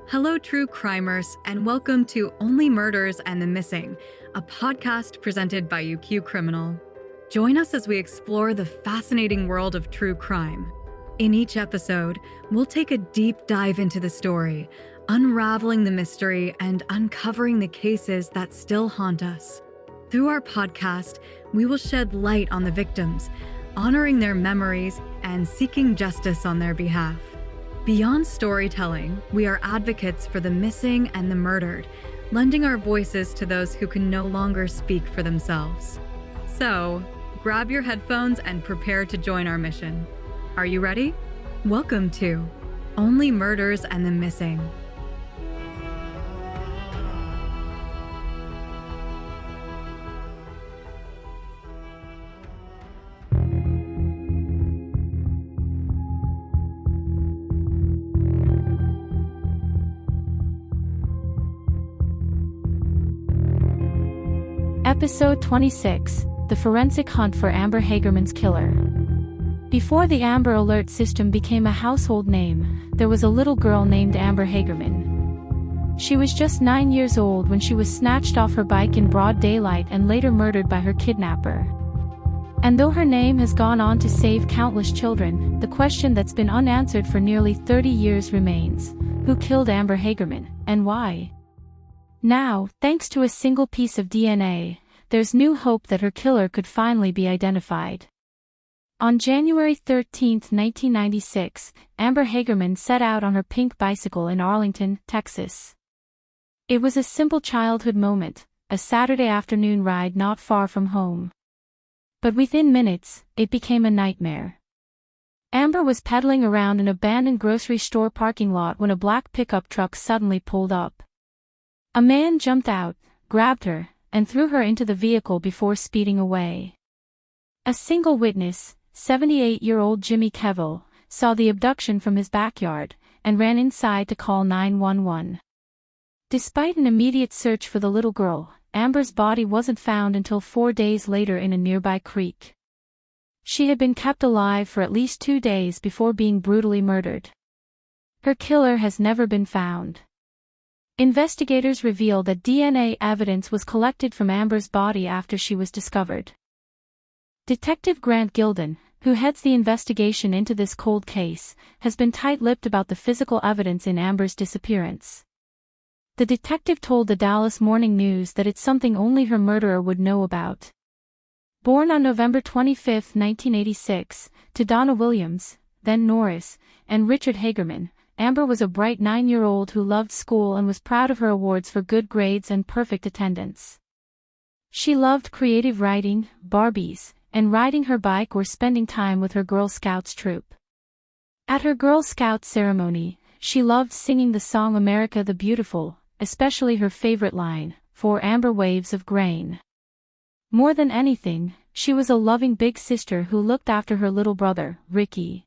Hello, true crimers, and welcome to Only Murders and the Missing, a podcast presented by UQ Criminal. Join us as we explore the fascinating world of true crime. In each episode, we'll take a deep dive into the story, unraveling the mystery and uncovering the cases that still haunt us. Through our podcast, we will shed light on the victims, honoring their memories and seeking justice on their behalf. Beyond storytelling, we are advocates for the missing and the murdered, lending our voices to those who can no longer speak for themselves. So, grab your headphones and prepare to join our mission. Are you ready? Welcome to Only Murders and the Missing. Episode 26, The Forensic Hunt for Amber Hagerman's Killer. Before the Amber Alert system became a household name, there was a little girl named Amber Hagerman. She was just 9 years old when she was snatched off her bike in broad daylight and later murdered by her kidnapper. And though her name has gone on to save countless children, the question that's been unanswered for nearly 30 years remains: who killed Amber Hagerman, and why? Now, thanks to a single piece of DNA, there's new hope that her killer could finally be identified. On January 13, 1996, Amber Hagerman set out on her pink bicycle in Arlington, Texas. It was a simple childhood moment, a Saturday afternoon ride not far from home. But within minutes, it became a nightmare. Amber was pedaling around an abandoned grocery store parking lot when a black pickup truck suddenly pulled up. A man jumped out, grabbed her, and threw her into the vehicle before speeding away. A single witness, 78-year-old Jimmy Kevill, saw the abduction from his backyard, and ran inside to call 911. Despite an immediate search for the little girl, Amber's body wasn't found until 4 days later in a nearby creek. She had been kept alive for at least 2 days before being brutally murdered. Her killer has never been found. Investigators revealed that DNA evidence was collected from Amber's body after she was discovered. Detective Grant Gilden, who heads the investigation into this cold case, has been tight-lipped about the physical evidence in Amber's disappearance. The detective told the Dallas Morning News that it's something only her murderer would know about. Born on November 25, 1986, to Donna Williams, then Norris, and Richard Hagerman, Amber was a bright 9-year-old who loved school and was proud of her awards for good grades and perfect attendance. She loved creative writing, Barbies, and riding her bike or spending time with her Girl Scouts troop. At her Girl Scouts ceremony, she loved singing the song America the Beautiful, especially her favorite line, "For Amber Waves of Grain." More than anything, she was a loving big sister who looked after her little brother, Ricky.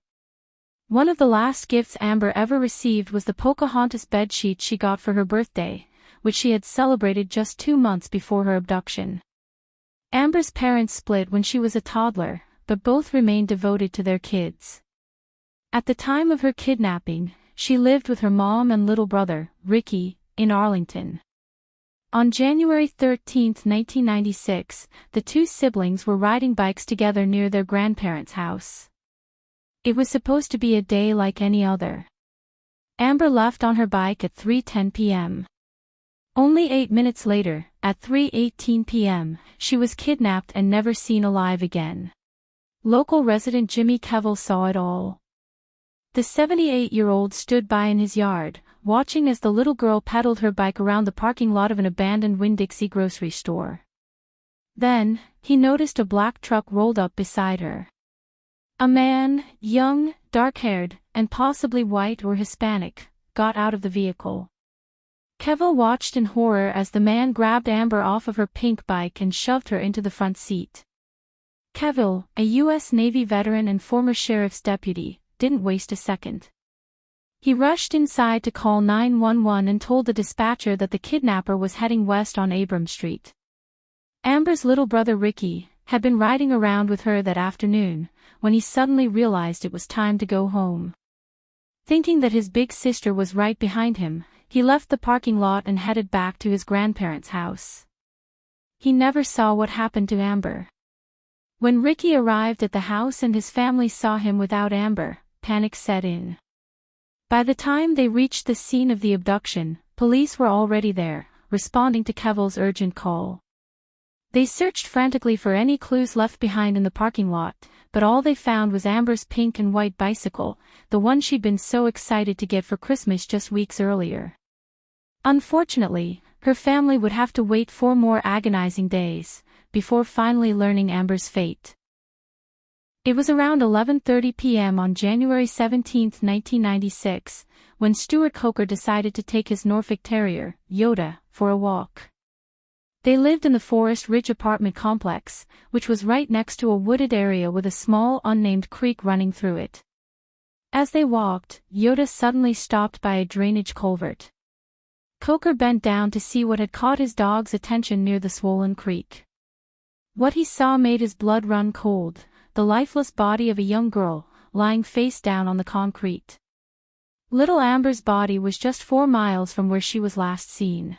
One of the last gifts Amber ever received was the Pocahontas bedsheet she got for her birthday, which she had celebrated just 2 months before her abduction. Amber's parents split when she was a toddler, but both remained devoted to their kids. At the time of her kidnapping, she lived with her mom and little brother, Ricky, in Arlington. On January 13, 1996, the two siblings were riding bikes together near their grandparents' house. It was supposed to be a day like any other. Amber left on her bike at 3:10 p.m. Only 8 minutes later, at 3:18 p.m., she was kidnapped and never seen alive again. Local resident Jimmy Kevill saw it all. The 78-year-old stood by in his yard, watching as the little girl pedaled her bike around the parking lot of an abandoned Winn-Dixie grocery store. Then, he noticed a black truck rolled up beside her. A man, young, dark-haired, and possibly white or Hispanic, got out of the vehicle. Kevill watched in horror as the man grabbed Amber off of her pink bike and shoved her into the front seat. Kevill, a U.S. Navy veteran and former sheriff's deputy, didn't waste a second. He rushed inside to call 911 and told the dispatcher that the kidnapper was heading west on Abrams Street. Amber's little brother Ricky had been riding around with her that afternoon, when he suddenly realized it was time to go home. Thinking that his big sister was right behind him, he left the parking lot and headed back to his grandparents' house. He never saw what happened to Amber. When Ricky arrived at the house and his family saw him without Amber, panic set in. By the time they reached the scene of the abduction, police were already there, responding to Kevil's urgent call. They searched frantically for any clues left behind in the parking lot, but all they found was Amber's pink and white bicycle, the one she'd been so excited to get for Christmas just weeks earlier. Unfortunately, her family would have to wait 4 more agonizing days, before finally learning Amber's fate. It was around 11:30 p.m. on January 17, 1996, when Stuart Coker decided to take his Norfolk Terrier, Yoda, for a walk. They lived in the Forest Ridge apartment complex, which was right next to a wooded area with a small unnamed creek running through it. As they walked, Yoda suddenly stopped by a drainage culvert. Coker bent down to see what had caught his dog's attention near the swollen creek. What he saw made his blood run cold, the lifeless body of a young girl, lying face down on the concrete. Little Amber's body was just 4 miles from where she was last seen.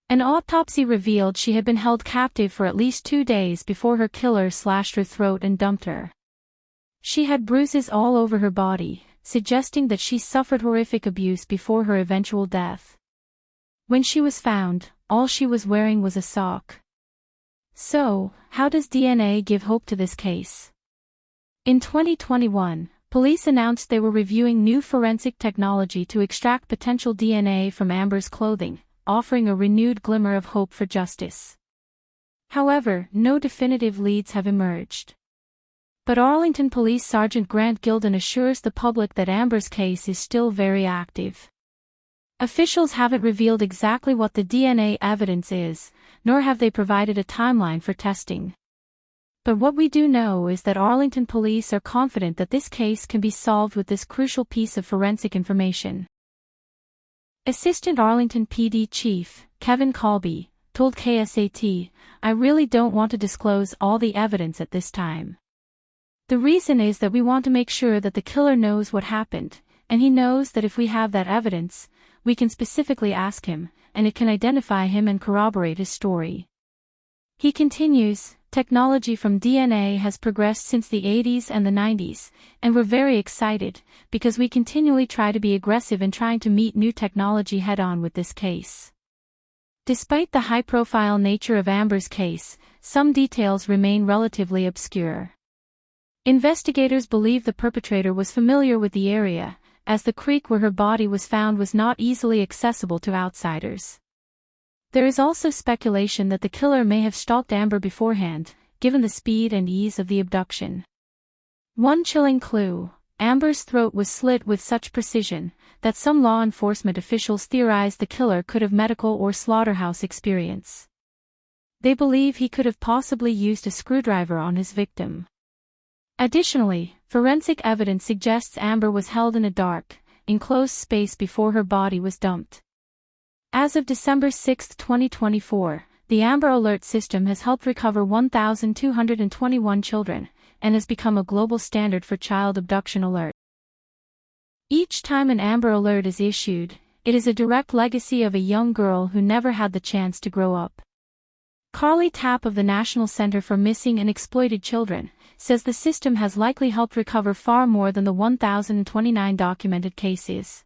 An autopsy revealed she had been held captive for at least 2 days before her killer slashed her throat and dumped her. She had bruises all over her body, suggesting that she suffered horrific abuse before her eventual death. When she was found, all she was wearing was a sock. So, how does DNA give hope to this case? In 2021, police announced they were reviewing new forensic technology to extract potential DNA from Amber's clothing, offering a renewed glimmer of hope for justice. However, no definitive leads have emerged. But Arlington Police Sergeant Grant Gilden assures the public that Amber's case is still very active. Officials haven't revealed exactly what the DNA evidence is, nor have they provided a timeline for testing. But what we do know is that Arlington police are confident that this case can be solved with this crucial piece of forensic information. Assistant Arlington PD Chief, Kevin Colby, told KSAT, "I really don't want to disclose all the evidence at this time. The reason is that we want to make sure that the killer knows what happened, and he knows that if we have that evidence, we can specifically ask him, and it can identify him and corroborate his story." He continues, "Technology from DNA has progressed since the 80s and the 90s, and we're very excited, because we continually try to be aggressive in trying to meet new technology head-on with this case." Despite the high-profile nature of Amber's case, some details remain relatively obscure. Investigators believe the perpetrator was familiar with the area, as the creek where her body was found was not easily accessible to outsiders. There is also speculation that the killer may have stalked Amber beforehand, given the speed and ease of the abduction. One chilling clue: Amber's throat was slit with such precision that some law enforcement officials theorized the killer could have medical or slaughterhouse experience. They believe he could have possibly used a screwdriver on his victim. Additionally, forensic evidence suggests Amber was held in a dark, enclosed space before her body was dumped. As of December 6, 2024, the Amber Alert system has helped recover 1,221 children, and has become a global standard for child abduction alert. Each time an Amber Alert is issued, it is a direct legacy of a young girl who never had the chance to grow up. Carly Tapp of the National Center for Missing and Exploited Children says the system has likely helped recover far more than the 1,029 documented cases.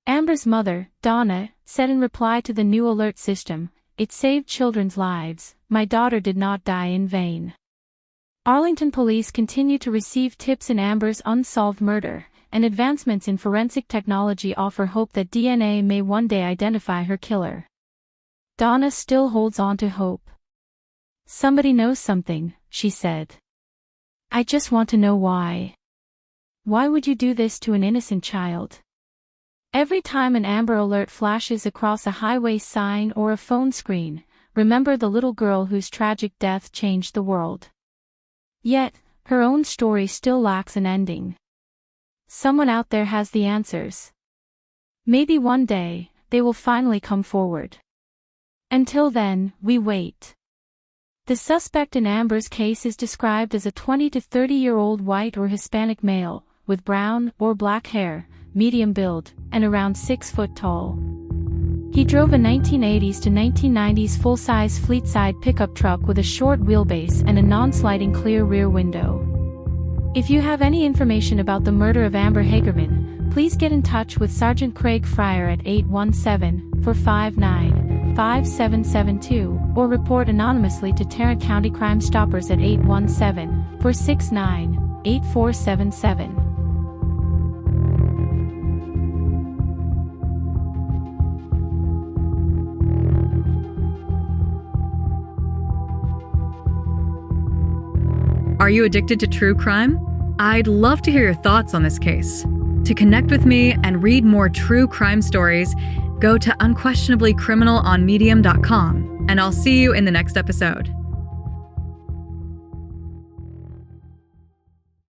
Amber's mother, Donna, said in reply to the new alert system, "It saved children's lives. My daughter did not die in vain." Arlington police continue to receive tips in Amber's unsolved murder, and advancements in forensic technology offer hope that DNA may one day identify her killer. Donna still holds on to hope. "Somebody knows something," she said. "I just want to know why. Why would you do this to an innocent child?" Every time an Amber Alert flashes across a highway sign or a phone screen, remember the little girl whose tragic death changed the world. Yet, her own story still lacks an ending. Someone out there has the answers. Maybe one day, they will finally come forward. Until then, we wait. The suspect in Amber's case is described as a 20 to 30-year-old white or Hispanic male, with brown or black hair, medium build, and around 6 foot tall. He drove a 1980s to 1990s full-size fleet-side pickup truck with a short wheelbase and a non-sliding clear rear window. If you have any information about the murder of Amber Hagerman, please get in touch with Sergeant Craig Fryer at 817-459-5772 or report anonymously to Tarrant County Crime Stoppers at 817-469-8477. Are you addicted to true crime? I'd love to hear your thoughts on this case. To connect with me and read more true crime stories, go to unquestionablycriminal on medium.com, and I'll see you in the next episode.